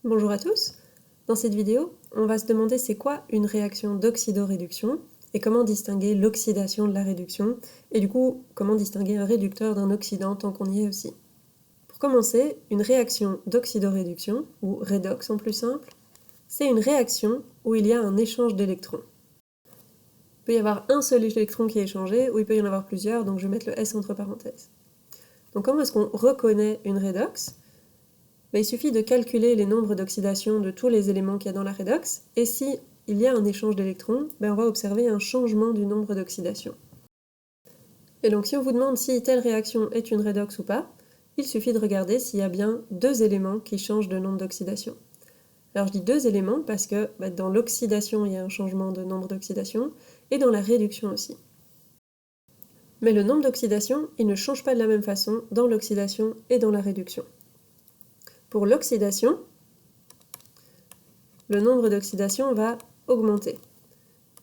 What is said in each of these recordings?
Bonjour à tous. Dans cette vidéo, on va se demander c'est quoi une réaction d'oxydoréduction et comment distinguer l'oxydation de la réduction et du coup comment distinguer un réducteur d'un oxydant tant qu'on y est aussi. Pour commencer, une réaction d'oxydoréduction, ou redox en plus simple, c'est une réaction où il y a un échange d'électrons. Il peut y avoir un seul électron qui est échangé ou il peut y en avoir plusieurs, donc je vais mettre le S entre parenthèses. Donc comment est-ce qu'on reconnaît une redox ? Il suffit de calculer les nombres d'oxydation de tous les éléments qu'il y a dans la redox, et si il y a un échange d'électrons, on va observer un changement du nombre d'oxydation. Et donc si on vous demande si telle réaction est une redox ou pas, il suffit de regarder s'il y a bien deux éléments qui changent de nombre d'oxydation. Alors je dis deux éléments parce que dans l'oxydation il y a un changement de nombre d'oxydation, et dans la réduction aussi. Mais le nombre d'oxydation, il ne change pas de la même façon dans l'oxydation et dans la réduction. Pour l'oxydation, le nombre d'oxydation va augmenter.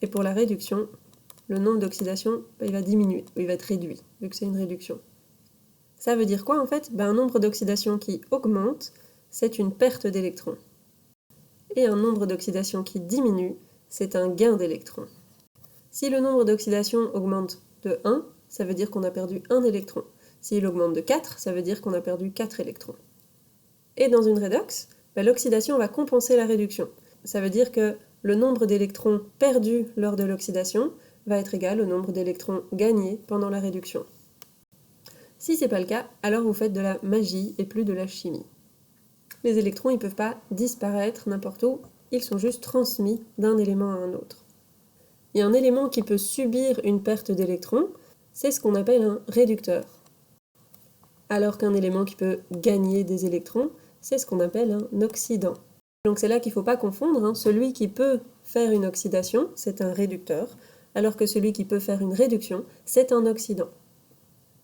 Et pour la réduction, le nombre d'oxydation il va diminuer, il va être réduit, vu que c'est une réduction. Ça veut dire quoi en fait ? Un nombre d'oxydation qui augmente, c'est une perte d'électrons. Et un nombre d'oxydation qui diminue, c'est un gain d'électrons. Si le nombre d'oxydation augmente de 1, ça veut dire qu'on a perdu 1 électron. S'il augmente de 4, ça veut dire qu'on a perdu 4 électrons. Et dans une redox, l'oxydation va compenser la réduction. Ça veut dire que le nombre d'électrons perdus lors de l'oxydation va être égal au nombre d'électrons gagnés pendant la réduction. Si ce n'est pas le cas, alors vous faites de la magie et plus de la chimie. Les électrons ne peuvent pas disparaître n'importe où, ils sont juste transmis d'un élément à un autre. Il y a un élément qui peut subir une perte d'électrons, c'est ce qu'on appelle un réducteur. Alors qu'un élément qui peut gagner des électrons, c'est ce qu'on appelle un oxydant. Donc c'est là qu'il ne faut pas confondre, celui qui peut faire une oxydation, c'est un réducteur, alors que celui qui peut faire une réduction, c'est un oxydant.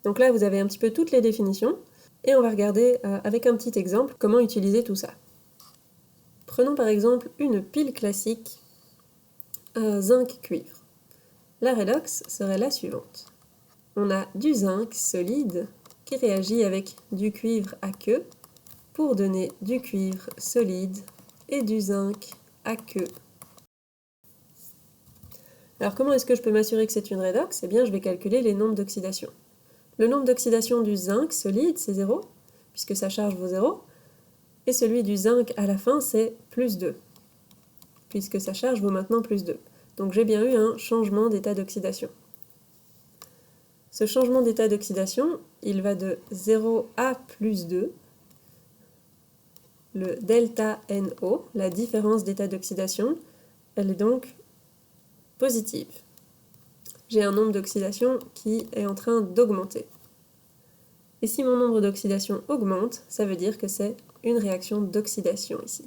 Donc là, vous avez un petit peu toutes les définitions, et on va regarder avec un petit exemple comment utiliser tout ça. Prenons par exemple une pile classique zinc-cuivre. La redox serait la suivante. On a du zinc solide qui réagit avec du cuivre aqueux pour donner du cuivre solide et du zinc aqueux. Alors comment est-ce que je peux m'assurer que c'est une redox ? Eh bien je vais calculer les nombres d'oxydation. Le nombre d'oxydation du zinc solide c'est 0, puisque sa charge vaut 0, et celui du zinc à la fin c'est plus 2, puisque sa charge vaut maintenant plus 2. Donc j'ai bien eu un changement d'état d'oxydation. Ce changement d'état d'oxydation, il va de 0 à plus 2. Le delta NO, la différence d'état d'oxydation, elle est donc positive. J'ai un nombre d'oxydation qui est en train d'augmenter. Et si mon nombre d'oxydation augmente, ça veut dire que c'est une réaction d'oxydation ici.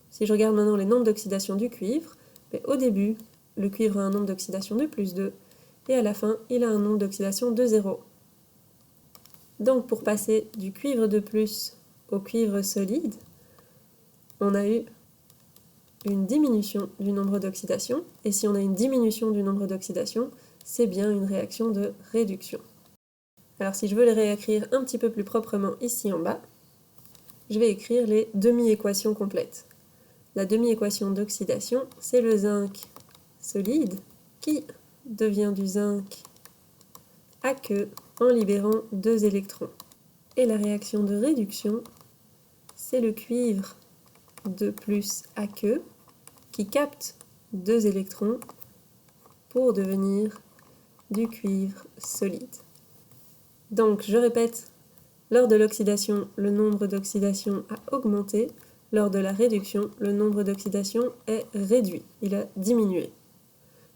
Si je regarde maintenant les nombres d'oxydation du cuivre, au début, le cuivre a un nombre d'oxydation de plus 2, et à la fin, il a un nombre d'oxydation de 0. Donc pour passer du cuivre de plus au cuivre solide, on a eu une diminution du nombre d'oxydation, et si on a une diminution du nombre d'oxydation, c'est bien une réaction de réduction. Alors si je veux les réécrire un petit peu plus proprement ici en bas, je vais écrire les demi-équations complètes. La demi-équation d'oxydation, c'est le zinc solide qui devient du zinc aqueux en libérant 2 électrons. Et la réaction de réduction, c'est le cuivre de plus aqueux qui capte 2 électrons pour devenir du cuivre solide. Donc, je répète, lors de l'oxydation, le nombre d'oxydation a augmenté. Lors de la réduction, le nombre d'oxydation est réduit, il a diminué.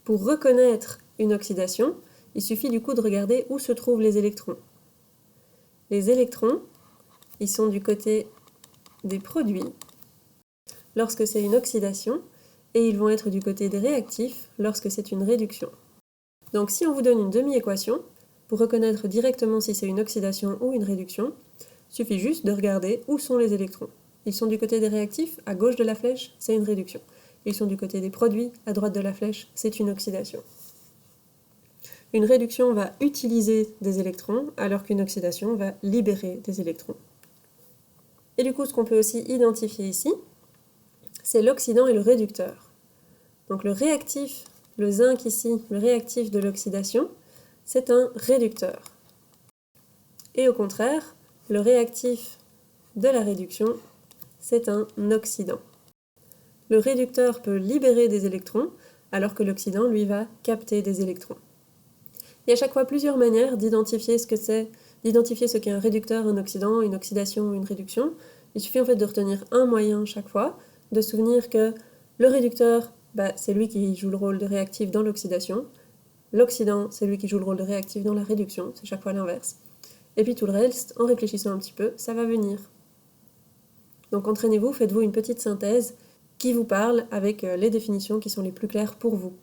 Pour reconnaître une oxydation, il suffit du coup de regarder où se trouvent les électrons. Les électrons, ils sont du côté des produits lorsque c'est une oxydation, et ils vont être du côté des réactifs lorsque c'est une réduction. Donc si on vous donne une demi-équation, pour reconnaître directement si c'est une oxydation ou une réduction, il suffit juste de regarder où sont les électrons. Ils sont du côté des réactifs, à gauche de la flèche, c'est une réduction. Ils sont du côté des produits, à droite de la flèche, c'est une oxydation. Une réduction va utiliser des électrons, alors qu'une oxydation va libérer des électrons. Et du coup, ce qu'on peut aussi identifier ici, c'est l'oxydant et le réducteur. Donc le réactif, le zinc ici, le réactif de l'oxydation, c'est un réducteur. Et au contraire, le réactif de la réduction, c'est un oxydant. Le réducteur peut libérer des électrons, alors que l'oxydant, lui, va capter des électrons. Il y a à chaque fois plusieurs manières d'identifier ce qu'est un réducteur, un oxydant, une oxydation ou une réduction. Il suffit en fait de retenir un moyen chaque fois, de se souvenir que le réducteur, c'est lui qui joue le rôle de réactif dans l'oxydation. L'oxydant, c'est lui qui joue le rôle de réactif dans la réduction, c'est chaque fois l'inverse. Et puis tout le reste, en réfléchissant un petit peu, ça va venir. Donc entraînez-vous, faites-vous une petite synthèse qui vous parle avec les définitions qui sont les plus claires pour vous.